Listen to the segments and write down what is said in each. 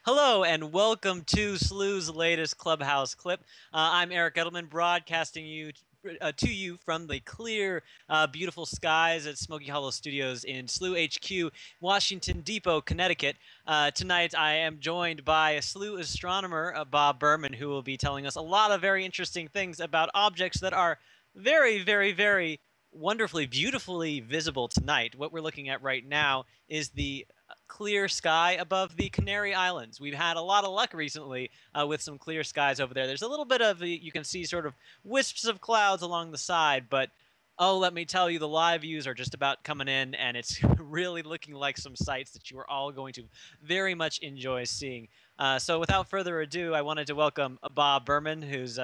Hello and welcome to Slooh's latest Clubhouse clip. I'm Eric Edelman, broadcasting to you from the clear, beautiful skies at Smoky Hollow Studios in Slooh HQ, Washington Depot, Connecticut. Tonight I am joined by Slooh astronomer Bob Berman, who will be telling us a lot of very interesting things about objects that are very, very, very wonderfully, beautifully visible tonight. What we're looking at right now is the clear sky above the Canary Islands. We've had a lot of luck recently with some clear skies over there. There's a little bit of, you can see sort of wisps of clouds along the side, but oh, let me tell you, the live views are just about coming in, and it's really looking like some sights that you are all going to very much enjoy seeing. So without further ado, I wanted to welcome Bob Berman, who's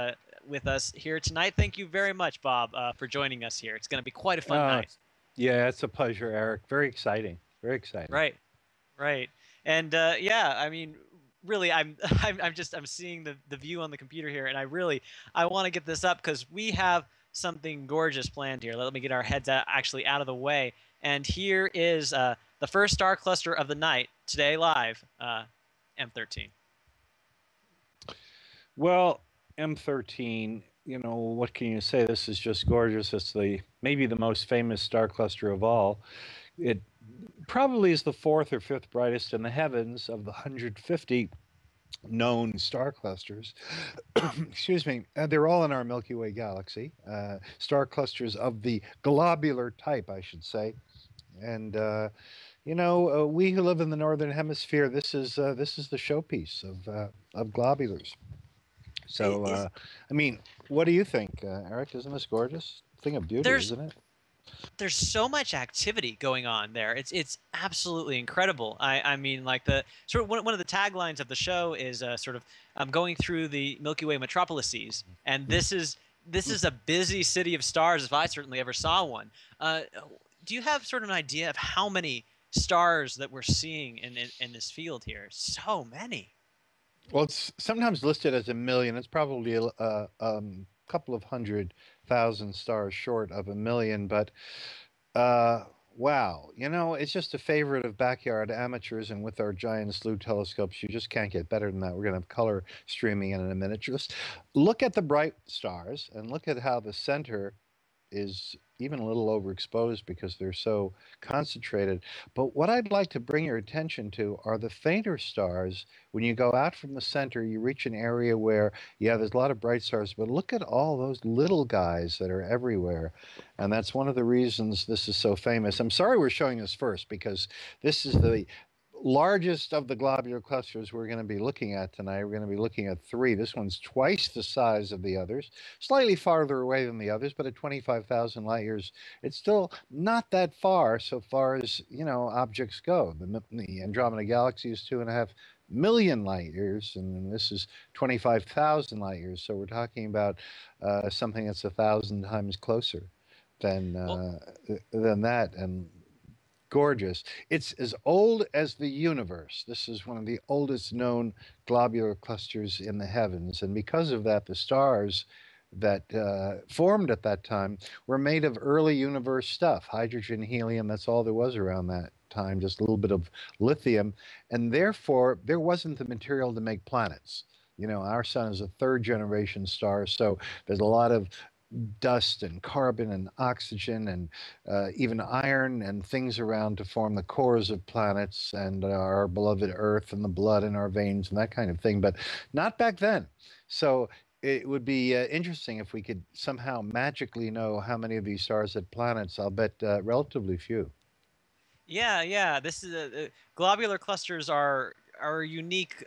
with us here tonight. Thank you very much, Bob, for joining us here. It's going to be quite a fun night. Yeah, it's a pleasure, Eric. Very exciting. Very exciting. Right. Right. And yeah, I mean, really, I'm seeing the view on the computer here, and I want to get this up because we have something gorgeous planned here. Let me get our heads actually out of the way. And here is the first star cluster of the night today live, M13. Well, M13, you know, what can you say? This is just gorgeous. It's maybe the most famous star cluster of all. It probably is the fourth or fifth brightest in the heavens of the 150 known star clusters. Excuse me. They're all in our Milky Way galaxy. Star clusters of the globular type, I should say. And you know, we who live in the northern hemisphere, this is the showpiece of globulars. So, I mean, what do you think, Eric? Isn't this gorgeous? Thing of beauty, isn't it? There's so much activity going on there. It's absolutely incredible. I mean, like the sort of one of the taglines of the show is sort of going through the Milky Way metropolises, and this is a busy city of stars if I certainly ever saw one. Do you have sort of an idea of how many stars that we're seeing in this field here? So many. Well, it's sometimes listed as 1 million. It's probably a couple of 100 1,000 stars short of a million, but wow, it's just a favorite of backyard amateurs, and with our giant Slooh telescopes, you just can't get better than that. We're going to have color streaming in a minute. Just look at the bright stars and look at how the center is even a little overexposed because they're so concentrated. But what I'd like to bring your attention to are the fainter stars. When you go out from the center, you reach an area where, yeah, there's a lot of bright stars, but look at all those little guys that are everywhere. And that's one of the reasons this is so famous. I'm sorry we're showing this first because this is the largest of the globular clusters we're going to be looking at tonight. We're going to be looking at three. This one's twice the size of the others, slightly farther away than the others, but at 25,000 light years, it's still not that far so far as, objects go. The Andromeda Galaxy is 2.5 million light years, and this is 25,000 light years. So we're talking about something that's 1,000 times closer than Well, than that. And gorgeous. It's as old as the universe. This is one of the oldest known globular clusters in the heavens. And because of that, the stars that formed at that time were made of early universe stuff, hydrogen, helium. That's all there was around that time, just a little bit of lithium. And therefore, there wasn't the material to make planets. Our sun is a third generation star, so there's a lot of dust and carbon and oxygen and even iron and things around to form the cores of planets and our beloved Earth and the blood in our veins and that kind of thing, but not back then. So it would be interesting if we could somehow magically know how many of these stars had planets. I'll bet relatively few. yeah, yeah. This is globular clusters are a unique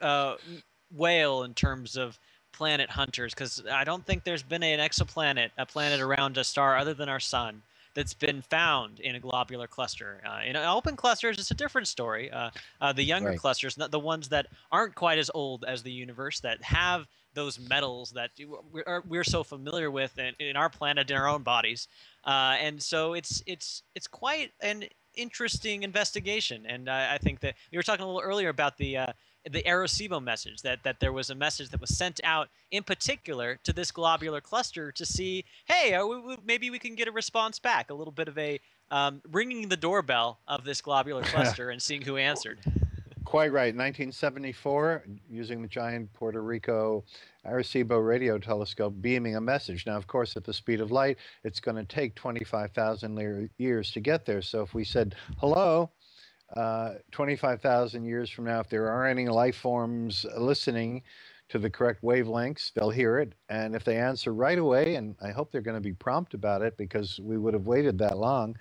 whale in terms of planet hunters because I don't think there's been an exoplanet, a planet around a star other than our sun that's been found in a globular cluster. In open clusters, it's a different story. The younger Right. clusters, not the ones that aren't quite as old as the universe, that have those metals that we're so familiar with in our planet, in our own bodies, and so it's quite an interesting investigation. And I think that you were talking a little earlier about the Arecibo message, that there was a message that was sent out in particular to this globular cluster to see, hey, maybe we can get a response back, a little bit of a ringing the doorbell of this globular cluster and seeing who answered. Quite right. 1974, using the giant Puerto Rico Arecibo radio telescope, beaming a message. Now, of course, at the speed of light, it's going to take 25,000 years to get there. So if we said, hello, 25,000 years from now, if there are any life forms listening to the correct wavelengths, they'll hear it. And if they answer right away, and I hope they're going to be prompt about it because we would have waited that long,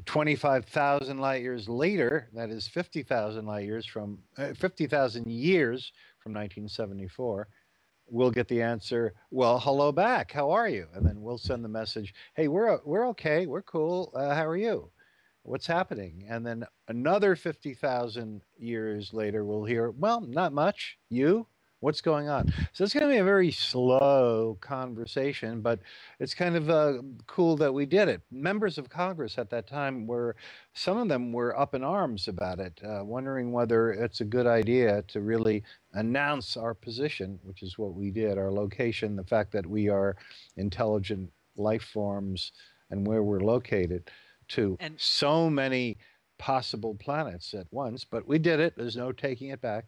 25,000 light years later, that is 50,000 light years from 50,000 years from 1974, we'll get the answer, well, hello back, how are you? And then we'll send the message, hey, we're okay, we're cool, how are you? What's happening? And then another 50,000 years later, we'll hear, well, not much. You? What's going on? So it's going to be a very slow conversation, but it's kind of cool that we did it. Members of Congress at that time some of them were up in arms about it, wondering whether it's a good idea to really announce our position, which is what we did, our location, the fact that we are intelligent life forms and where we're located to and so many possible planets at once, but we did it. There's no taking it back.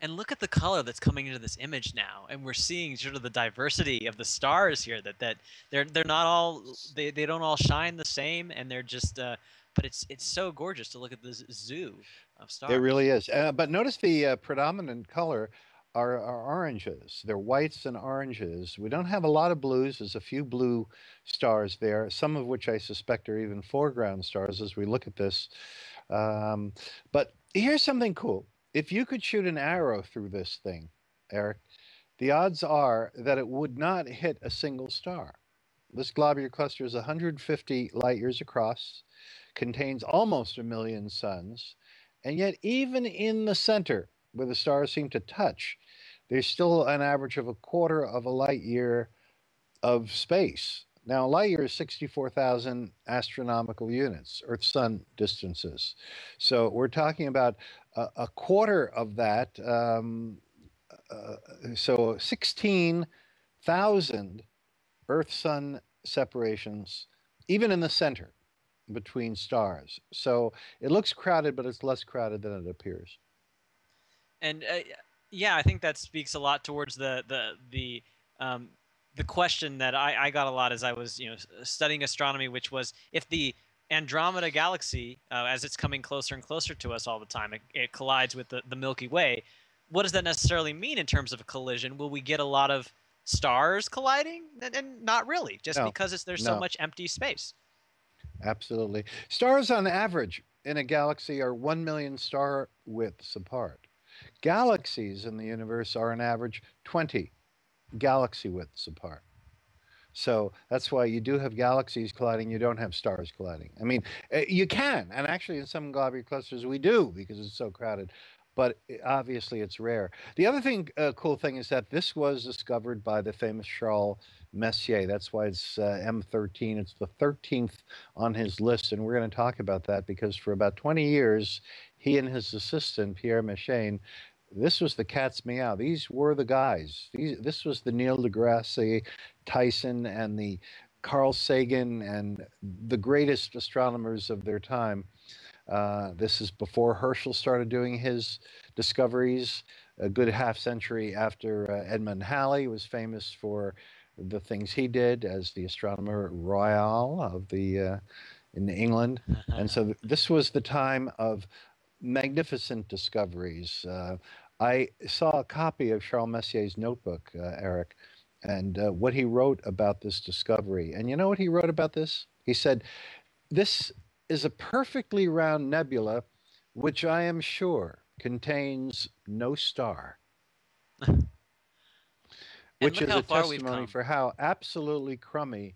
and look at the color that's coming into this image now, and we're seeing sort of the diversity of the stars here. That they're not all they don't all shine the same, and they're just but it's so gorgeous to look at this zoo of It stars. really is. But notice the predominant color are oranges. They're whites and oranges. We don't have a lot of blues. There's a few blue stars there, some of which I suspect are even foreground stars as we look at this. Um, but here's something cool. If you could shoot an arrow through this thing, Eric, the odds are that it would not hit a single star. This globular cluster is 150 light years across, contains almost a million suns, and yet even in the center, where the stars seem to touch, there's still an average of a quarter of a light year of space. Now, a light year is 64,000 astronomical units, Earth Sun distances. So we're talking about a quarter of that. So 16,000 Earth Sun separations, even in the center, between stars. So it looks crowded, but it's less crowded than it appears. And yeah, I think that speaks a lot towards the question that I got a lot as I was studying astronomy, which was if the Andromeda galaxy, as it's coming closer and closer to us all the time, it collides with the Milky Way. What does that necessarily mean in terms of a collision? Will we get a lot of stars colliding? And not really, just No, because there's so no, much empty space. absolutely. Stars on average in a galaxy are 1 million star widths apart. Galaxies in the universe are on average 20 galaxy widths apart. So that's why you do have galaxies colliding, you don't have stars colliding. I mean, you can, and actually in some globular clusters we do because it's so crowded, but obviously it's rare. The other thing, cool thing is that this was discovered by the famous Charles Messier. That's why it's M13. It's the 13th on his list, and we're going to talk about that because for about 20 years, he and his assistant, Pierre Méchain, this was the cat's meow. These were the guys. This was the Neil deGrasse Tyson and the Carl Sagan and the greatest astronomers of their time. This is before Herschel started doing his discoveries, a good half century after Edmund Halley was famous for the things he did as the astronomer royal of the in England. And so this was the time of magnificent discoveries. I saw a copy of Charles Messier's notebook, Eric, and what he wrote about this discovery. And you know what he wrote about this? He said, "This is a perfectly round nebula, which I am sure contains no star," And which look is how a far we've testimony come. for how absolutely crummy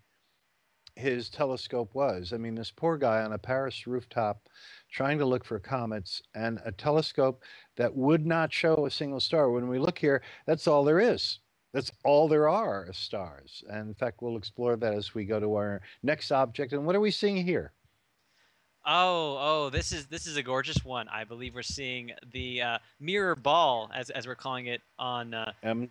his telescope was. I mean, this poor guy on a Paris rooftop trying to look for comets and a telescope that would not show a single star. When we look here, that's all there is. That's all there are stars. And in fact, we'll explore that as we go to our next object. And what are we seeing here? Oh, this is a gorgeous one. I believe we're seeing the mirror ball, as we're calling it, on M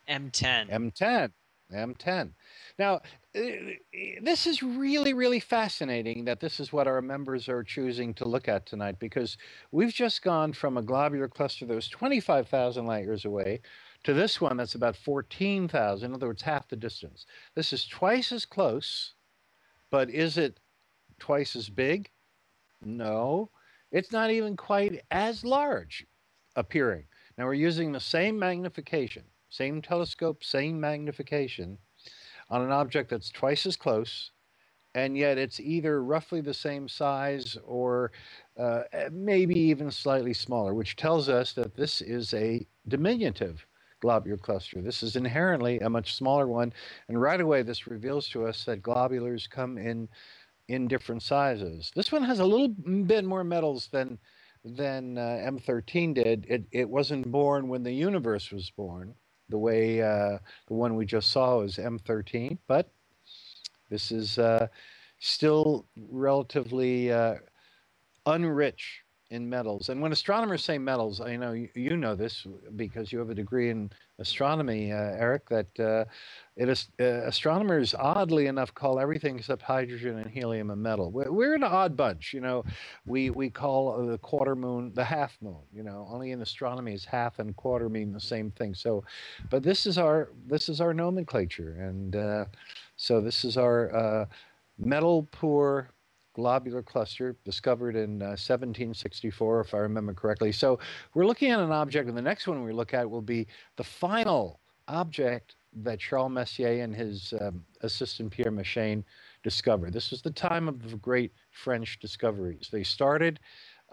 M10. M10. M10. Now, this is really, really fascinating that this is what our members are choosing to look at tonight because we've just gone from a globular cluster that was 25,000 light years away to this one that's about 14,000, in other words, half the distance. This is twice as close, but is it twice as big? No, it's not even quite as large appearing. Now we're using the same magnification, same telescope, same magnification on an object that's twice as close, and yet it's either roughly the same size or maybe even slightly smaller, which tells us that this is a diminutive globular cluster. This is inherently a much smaller one, and right away this reveals to us that globulars come in different sizes. This one has a little bit more metals than M13 did. It wasn't born when the universe was born, the way the one we just saw is M13, but this is still relatively unrich in metals. And when astronomers say metals, I know you know this because you have a degree in astronomy, Eric, that astronomers, oddly enough, call everything except hydrogen and helium a metal. We're an odd bunch, you know. We call the quarter moon the half moon. You know, only in astronomy is half and quarter mean the same thing. So, but this is our nomenclature, and so this is our metal poor globular cluster discovered in 1764, if I remember correctly. So we're looking at an object, and the next one we look at will be the final object that Charles Messier and his assistant Pierre Méchain discovered. This was the time of the great French discoveries. They started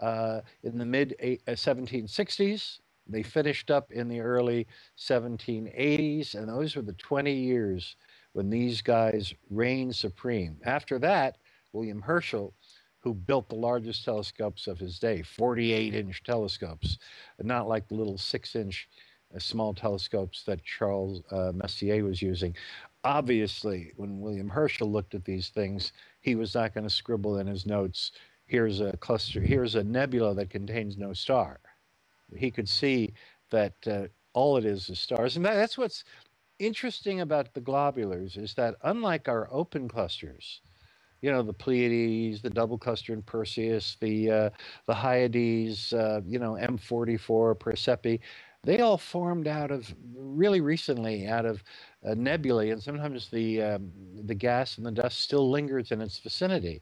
in the mid 1760s. They finished up in the early 1780s, and those were the 20 years when these guys reigned supreme. After that, William Herschel, who built the largest telescopes of his day, 48-inch telescopes, not like the little 6-inch small telescopes that Charles Messier was using. Obviously, when William Herschel looked at these things, he was not going to scribble in his notes, here's a cluster, here's a nebula that contains no star. He could see that all it is stars. And that's what's interesting about the globulars is that unlike our open clusters, the Pleiades, the double clustered Perseus, the Hyades, M44, Persepi, they all formed out of really recently out of nebulae, and sometimes the gas and the dust still lingers in its vicinity,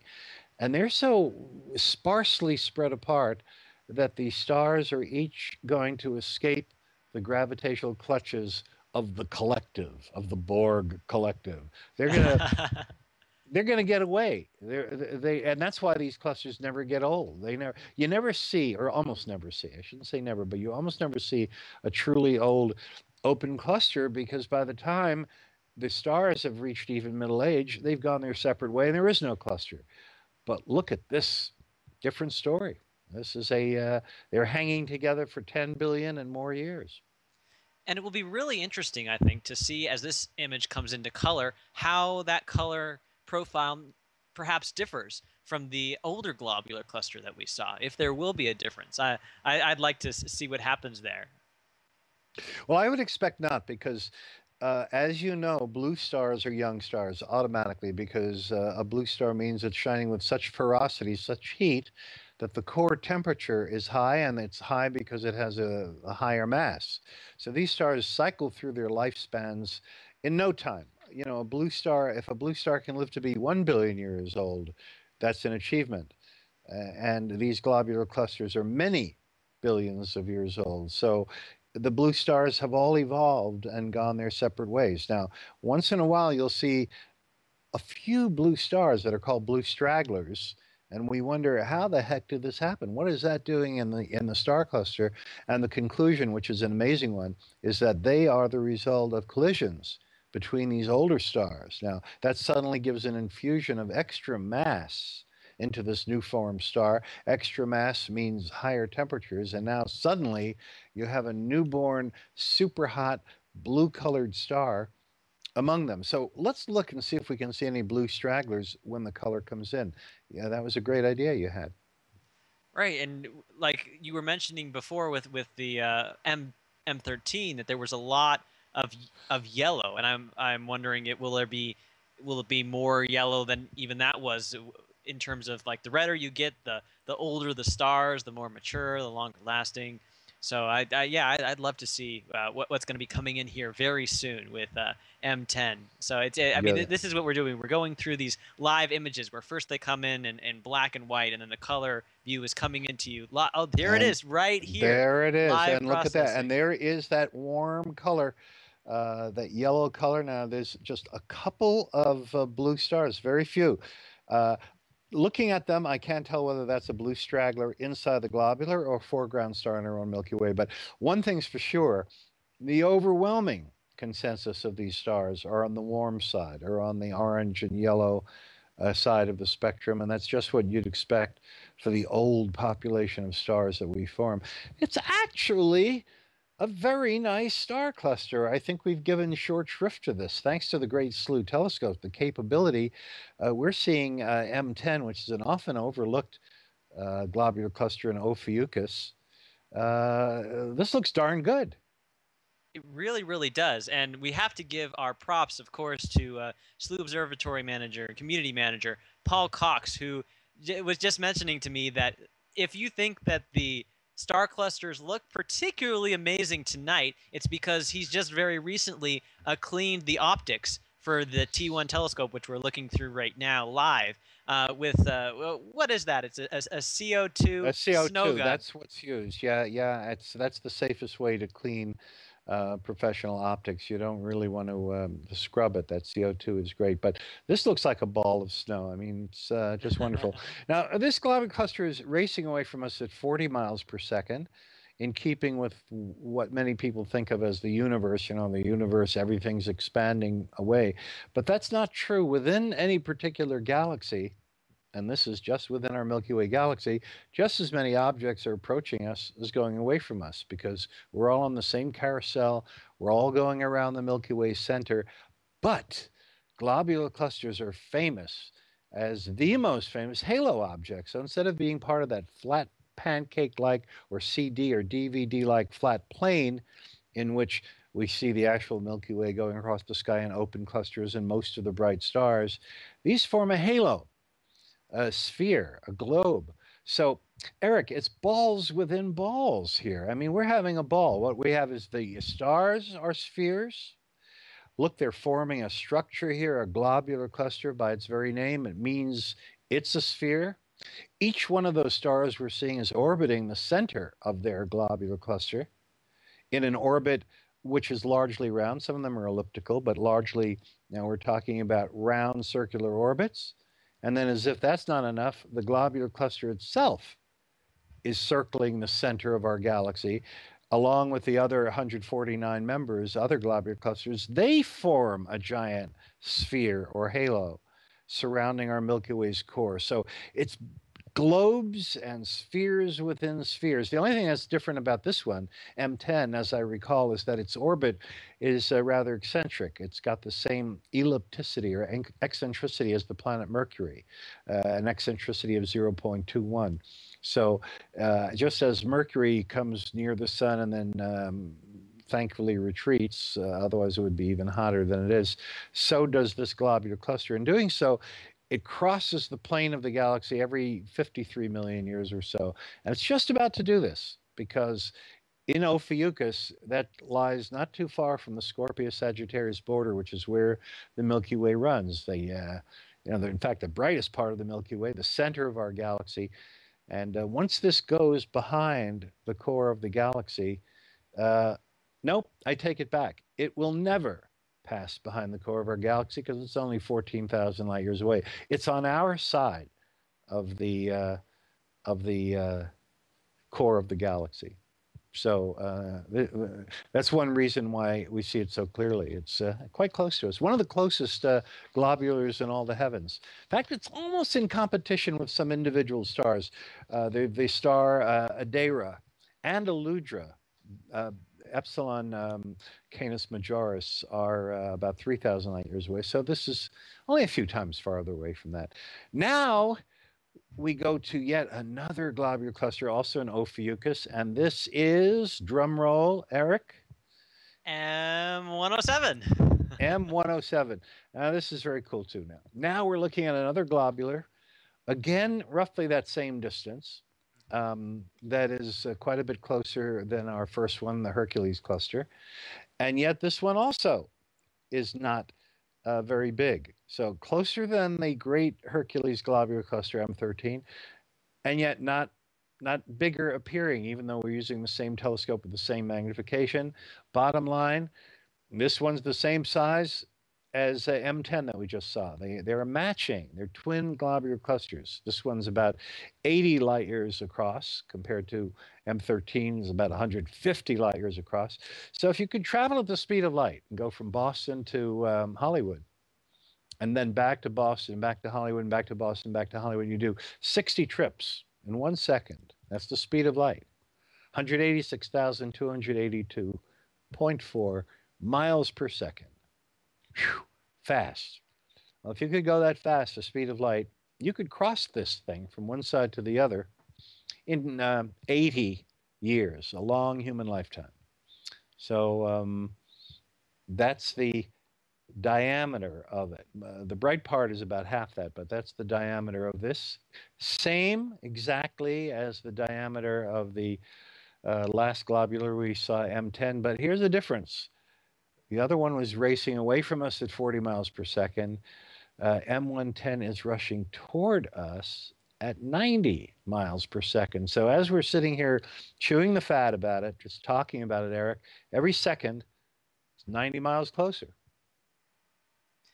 and they're so sparsely spread apart that the stars are each going to escape the gravitational clutches of the collective, of the Borg collective. They're gonna they're going to get away. And that's why these clusters never get old. You never see, or almost never see. I shouldn't say never, but you almost never see a truly old open cluster because by the time the stars have reached even middle age, they've gone their separate way, and there is no cluster. But look at this different story. This is they're hanging together for 10 billion and more years. And it will be really interesting, I think, to see as this image comes into color, how that color profile perhaps differs from the older globular cluster that we saw, if there will be a difference. I'd like to see what happens there. Well, I would expect not because, as you know, blue stars are young stars automatically because a blue star means it's shining with such ferocity, such heat, that the core temperature is high, and it's high because it has a higher mass. So these stars cycle through their lifespans in no time. A blue star, if a blue star can live to be 1 billion years old, that's an achievement. And these globular clusters are many billions of years old. So the blue stars have all evolved and gone their separate ways. Now, once in a while, you'll see a few blue stars that are called blue stragglers, and we wonder how the heck did this happen? What is that doing in the star cluster? And the conclusion, which is an amazing one, is that they are the result of collisions between these older stars. Now, that suddenly gives an infusion of extra mass into this new formed star. Extra mass means higher temperatures, and now suddenly you have a newborn, super hot, blue colored star among them. So let's look and see if we can see any blue stragglers when the color comes in. Yeah, that was a great idea you had. Right, and like you were mentioning before with the M13 that there was a lot of yellow, and I'm wondering will it be more yellow than even that was in terms of like the redder you get, the older the stars, the more mature, the longer lasting. So I'd love to see what's going to be coming in here very soon with M10. So I mean, Yeah. this is what we're doing. We're going through these live images where first they come in black and white, and then the color view is coming into you. Oh, there it And is, right here. there it is. Live And look at that. processing. And there is that warm color, that yellow color. Now, there's just a couple of blue stars, very few. Uh, Looking at them, I can't tell whether that's a blue straggler inside the globular or a foreground star in our own Milky Way. But one thing's for sure, the overwhelming consensus of these stars are on the warm side, or on the orange and yellow side of the spectrum, and that's just what you'd expect for the old population of stars that we form. It's actually a very nice star cluster. I think we've given short shrift to this. Thanks to the great Slooh telescope, the capability, we're seeing M10, which is an often overlooked globular cluster in Ophiuchus. This looks darn good. It really, really does. And we have to give our props, of course, to Slooh Observatory manager, community manager, Paul Cox, who was just mentioning to me that if you think that the star clusters look particularly amazing tonight, it's because he's just very recently cleaned the optics for the T1 telescope, which we're looking through right now live. With what is that? It's a CO2 snow CO2, gun. that's what's used. Yeah, yeah, that's the safest way to clean professional optics. You don't really want to scrub it. That CO2 is great, but this looks like a ball of snow. I mean, it's just wonderful. Now, this globular cluster is racing away from us at 40 miles per second, in keeping with what many people think of as the universe. The universe, everything's expanding away, but that's not true within any particular galaxy. And this is just within our Milky Way galaxy, just as many objects are approaching us as going away from us because we're all on the same carousel. We're all going around the Milky Way center. But globular clusters are famous as the most famous halo objects. So instead of being part of that flat pancake like or CD or DVD like flat plane in which we see the actual Milky Way going across the sky in open clusters and most of the bright stars. These form a halo, a sphere, a globe. So, Eric, it's balls within balls here. I mean, we're having a ball. What we have is the stars are spheres. Look, they're forming a structure here, a globular cluster by its very name. It means it's a sphere. Each one of those stars we're seeing is orbiting the center of their globular cluster in an orbit which is largely round. Some of them are elliptical, but largely, now we're talking about round circular orbits. And then, as if that's not enough, the globular cluster itself is circling the center of our galaxy, along with the other 149 members, other globular clusters. They form a giant sphere or halo surrounding our Milky Way's core. So it's globes and spheres within spheres. The only thing that's different about this one, M10, as I recall, is that its orbit is rather eccentric. It's got the same ellipticity or eccentricity as the planet Mercury, an eccentricity of 0.21. So just as Mercury comes near the sun and then thankfully retreats, otherwise it would be even hotter than it is, so does this globular cluster. In doing so, it crosses the plane of the galaxy every 53 million years or so. And it's just about to do this because in Ophiuchus, that lies not too far from the Scorpio-Sagittarius border, which is where the Milky Way runs. In fact, the brightest part of the Milky Way, the center of our galaxy. And once this goes behind the core of the galaxy, nope, I take it back. It will never pass behind the core of our galaxy because it's only 14,000 light years away. It's on our side of the core of the galaxy. So that's one reason why we see it so clearly. It's quite close to us. One of the closest globulars in all the heavens. In fact, it's almost in competition with some individual stars. The star Adera and Aludra, Epsilon Canis Majoris, are about 3,000 light years away. So this is only a few times farther away from that. Now we go to yet another globular cluster, also in Ophiuchus, and this is, drum roll, Eric? M107. M107. Now this is very cool too now. Now we're looking at another globular, again, roughly that same distance. That is quite a bit closer than our first one, the Hercules cluster. And yet this one also is not very big. So closer than the great Hercules globular cluster M13, and yet not bigger appearing, even though we're using the same telescope with the same magnification. Bottom line, this one's the same size as M10 that we just saw. They're matching. They're twin globular clusters. This one's about 80 light years across compared to M13 is about 150 light years across. So if you could travel at the speed of light and go from Boston to Hollywood, and then back to Boston, back to Hollywood, and back to Boston, back to Hollywood, you do 60 trips in 1 second. That's the speed of light. 186,282.4 miles per second. Whew, fast. Well, if you could go that fast, the speed of light, you could cross this thing from one side to the other in 80 years, a long human lifetime. So that's the diameter of it. The bright part is about half that, but that's the diameter of this. Same exactly as the diameter of the last globular we saw, M10, but here's the difference. The other one was racing away from us at 40 miles per second. M110 is rushing toward us at 90 miles per second. So as we're sitting here chewing the fat about it, just talking about it, Eric, every second it's 90 miles closer.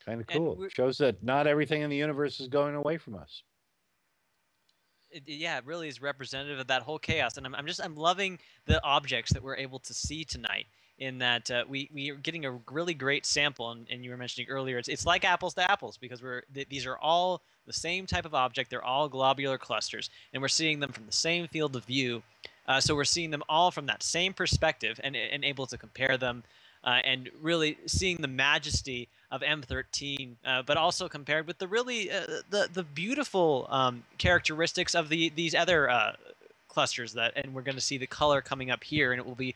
Kind of cool. Shows that not everything in the universe is going away from us. Yeah, it really is representative of that whole chaos, and I'm loving the objects that we're able to see tonight. In that we are getting a really great sample, and you were mentioning earlier, it's like apples to apples because these are all the same type of object. They're all globular clusters, and we're seeing them from the same field of view. So we're seeing them all from that same perspective and able to compare them. And really seeing the majesty of M13, but also compared with the really the beautiful characteristics of these other clusters and we're going to see the color coming up here, and it will be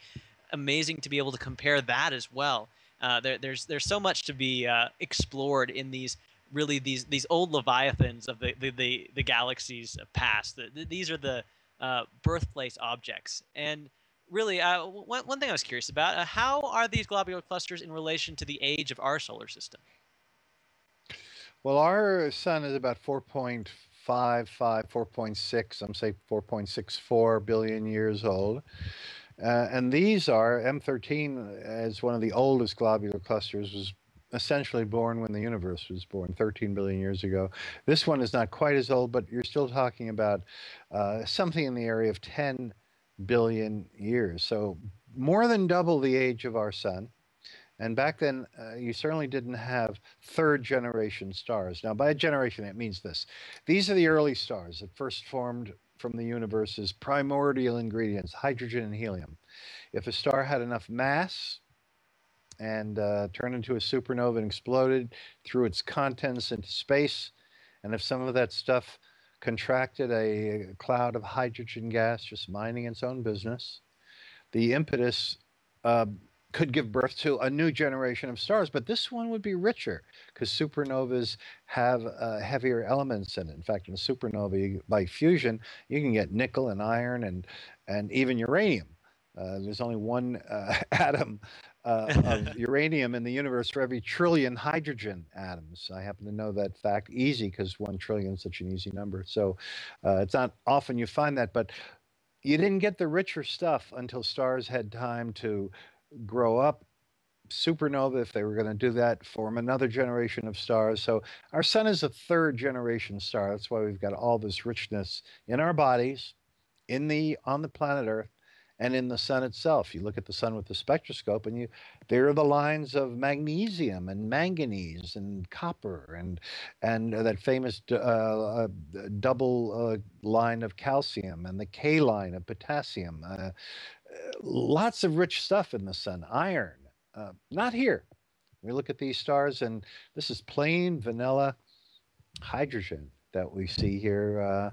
amazing to be able to compare that as well. There's so much to be explored in these really these old leviathans of the galaxy's past. These are the birthplace objects. And really, one thing I was curious about: how are these globular clusters in relation to the age of our solar system? Well, our sun is about 4.55, 4.6, I'm say 4.64 billion years old. And these are, M13 as one of the oldest globular clusters, was essentially born when the universe was born 13 billion years ago. This one is not quite as old, but you're still talking about something in the area of 10 billion years. So more than double the age of our sun. And back then, you certainly didn't have third generation stars. Now, by generation, it means this. These are the early stars that first formed from the universe's primordial ingredients, hydrogen and helium. If a star had enough mass and turned into a supernova and exploded, threw its contents into space, and if some of that stuff contracted a cloud of hydrogen gas just minding its own business, the impetus uh, could give birth to a new generation of stars, but this one would be richer because supernovas have heavier elements in it. In fact, in a supernova, by fusion, you can get nickel and iron and even uranium. There's only one atom of uranium in the universe for every trillion hydrogen atoms. I happen to know that fact easy because 1 trillion is such an easy number. So it's not often you find that, but you didn't get the richer stuff until stars had time to grow up, supernova, if they were going to do that, form another generation of stars. So our sun is a third generation star. That's why we've got all this richness in our bodies, on the planet Earth, and in the sun itself. You look at the sun with the spectroscope, and there are the lines of magnesium and manganese and copper and that famous double line of calcium and the K line of potassium. Lots of rich stuff in the sun. Iron, not here. We look at these stars, and this is plain vanilla hydrogen that we see here,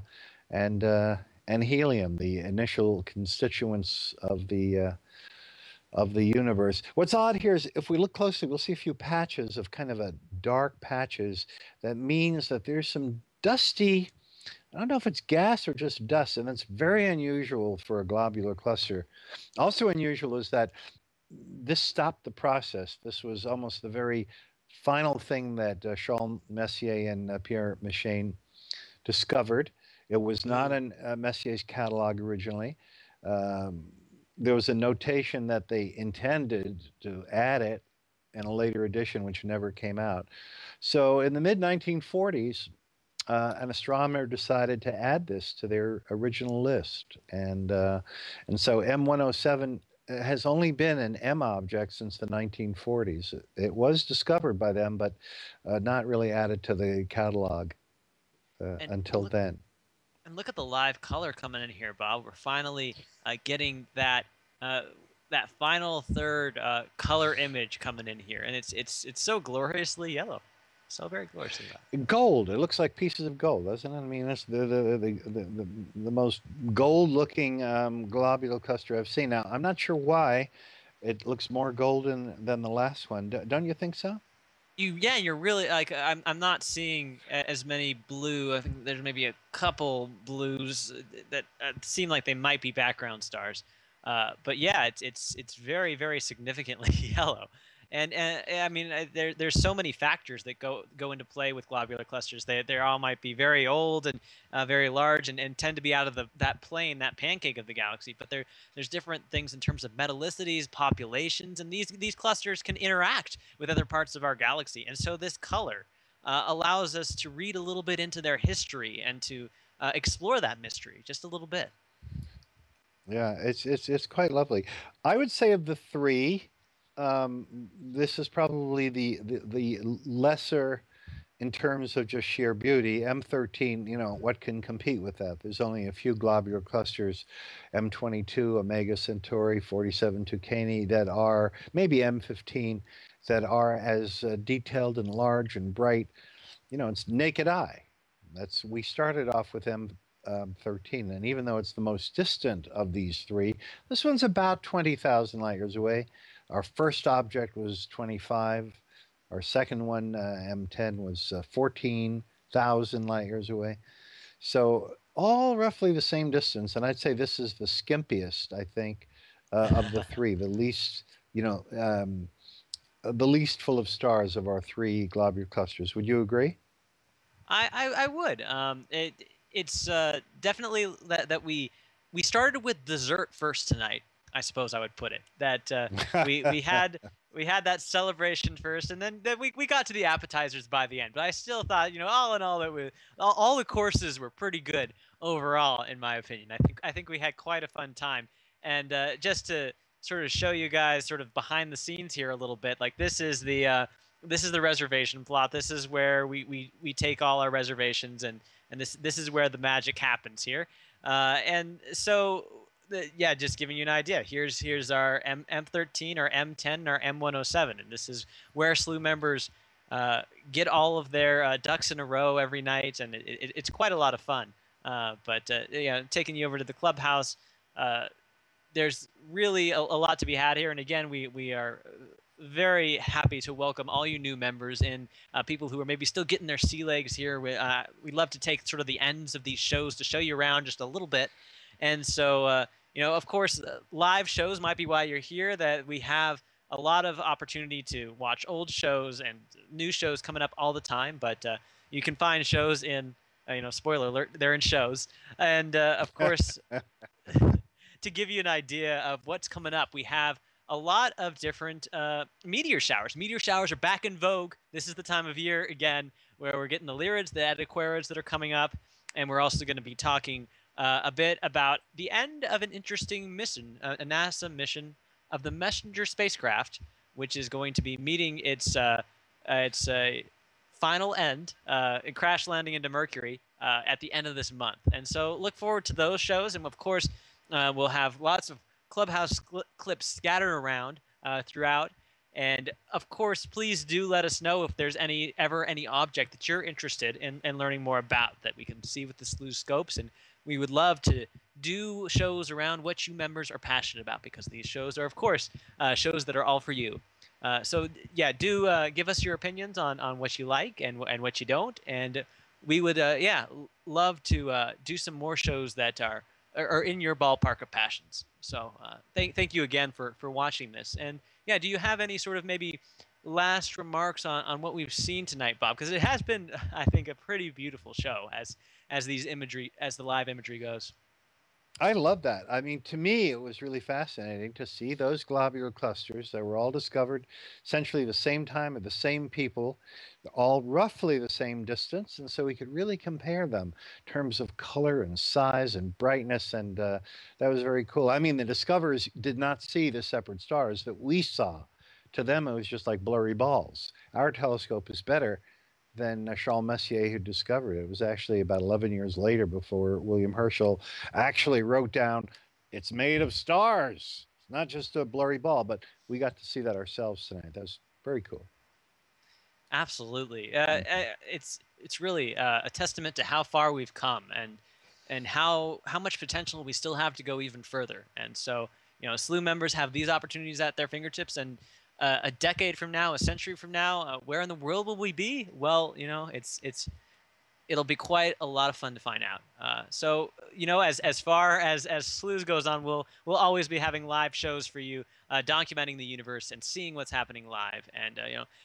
and helium, the initial constituents of the universe. What's odd here is if we look closely, we'll see a few patches of kind of a dark patches. That means that there's some dusty, I don't know if it's gas or just dust, and that's very unusual for a globular cluster. Also unusual is that this stopped the process. This was almost the very final thing that Charles Messier and Pierre Méchain discovered. It was not in Messier's catalog originally. There was a notation that they intended to add it in a later edition, which never came out. So in the mid 1940s, an astronomer decided to add this to their original list, and so M107 has only been an M object since the 1940s. It was discovered by them, but not really added to the catalog until then. And look at the live color coming in here, Bob. We're finally getting that that final third color image coming in here, and it's so gloriously yellow, so very gloriously yellow. Gold. It looks like pieces of gold, doesn't it? I mean, that's the most gold-looking globular cluster I've seen. Now, I'm not sure why it looks more golden than the last one. Don't you think so? Yeah, you're really like I'm not seeing as many blue. I think there's maybe a couple blues that seem like they might be background stars, but yeah, it's very very significantly yellow, and I mean there's so many factors that go into play with globular clusters. They all might be very old and very large and tend to be out of that plane, that pancake of the galaxy, but there's different things in terms of metallicities, populations, and these clusters can interact with other parts of our galaxy. And so this color allows us to read a little bit into their history and to explore that mystery just a little bit. Yeah, it's quite lovely. I would say of the three, this is probably the lesser in terms of just sheer beauty. M13, what can compete with that? There's only a few globular clusters, M22, Omega Centauri, 47 Tucani, that are, maybe M15, that are as detailed and large and bright. It's naked eye. We started off with 13. And even though it's the most distant of these three, this one's about 20,000 light years away. Our first object was 25. Our second one, M10, was 14,000 light years away. So all roughly the same distance. And I'd say this is the skimpiest, I think, of the three, the least, the least full of stars of our three globular clusters. Would you agree? I would. It's definitely that we started with dessert first tonight. I suppose I would put it that we had that celebration first, and then we got to the appetizers by the end. But I still thought, all in all, that all the courses were pretty good overall, in my opinion. I think we had quite a fun time, and just to sort of show you guys sort of behind the scenes here a little bit, like this is the reservation plot. This is where we take all our reservations, and this is where the magic happens here. And so, yeah, just giving you an idea. Here's our M13, our M10, and our M107, and this is where Slooh members get all of their ducks in a row every night, and it's quite a lot of fun. But taking you over to the clubhouse, there's really a lot to be had here. And again, we are very happy to welcome all you new members in, people who are maybe still getting their sea legs here. We love to take sort of the ends of these shows to show you around just a little bit. And so, of course, live shows might be why you're here, that we have a lot of opportunity to watch old shows and new shows coming up all the time. But you can find shows in, spoiler alert, they're in shows. And of course, to give you an idea of what's coming up, we have a lot of different meteor showers. Meteor showers are back in vogue. This is the time of year, again, where we're getting the Lyrids, the Adiquarids that are coming up, and we're also going to be talking a bit about the end of an interesting mission, a NASA mission of the Messenger spacecraft, which is going to be meeting its final end, crash landing into Mercury at the end of this month. And so look forward to those shows, and of course, we'll have lots of Clubhouse clips scattered around throughout. And of course, please do let us know if there's ever any object that you're interested in learning more about that we can see with the Slooh scopes. And we would love to do shows around what you members are passionate about, because these shows are, of course, shows that are all for you. So yeah, do give us your opinions on what you like and what you don't. And we would love to do some more shows that are in your ballpark of passions. So thank you again for watching this. And yeah, do you have any sort of maybe last remarks on what we've seen tonight, Bob? Because it has been, I think, a pretty beautiful show as the live imagery goes. I love that. I mean, to me, it was really fascinating to see those globular clusters that were all discovered essentially the same time at the same people, all roughly the same distance. And so we could really compare them in terms of color and size and brightness. And that was very cool. I mean, the discoverers did not see the separate stars that we saw. To them, it was just like blurry balls. Our telescope is better than Charles Messier, who discovered it. It was actually about 11 years later before William Herschel actually wrote down, it's made of stars. It's not just a blurry ball, but we got to see that ourselves tonight. That was very cool. Absolutely. It's really a testament to how far we've come, and how much potential we still have to go even further. And so, Slooh members have these opportunities at their fingertips, and a decade from now, a century from now, where in the world will we be? Well, it'll be quite a lot of fun to find out. So, as far as Slooh goes on, we'll always be having live shows for you, documenting the universe and seeing what's happening live. And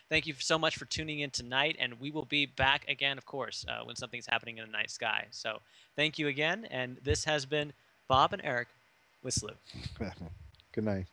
thank you so much for tuning in tonight, and we will be back again, of course, when something's happening in the night sky. So thank you again, and this has been Bob and Eric with Slooh. Good night.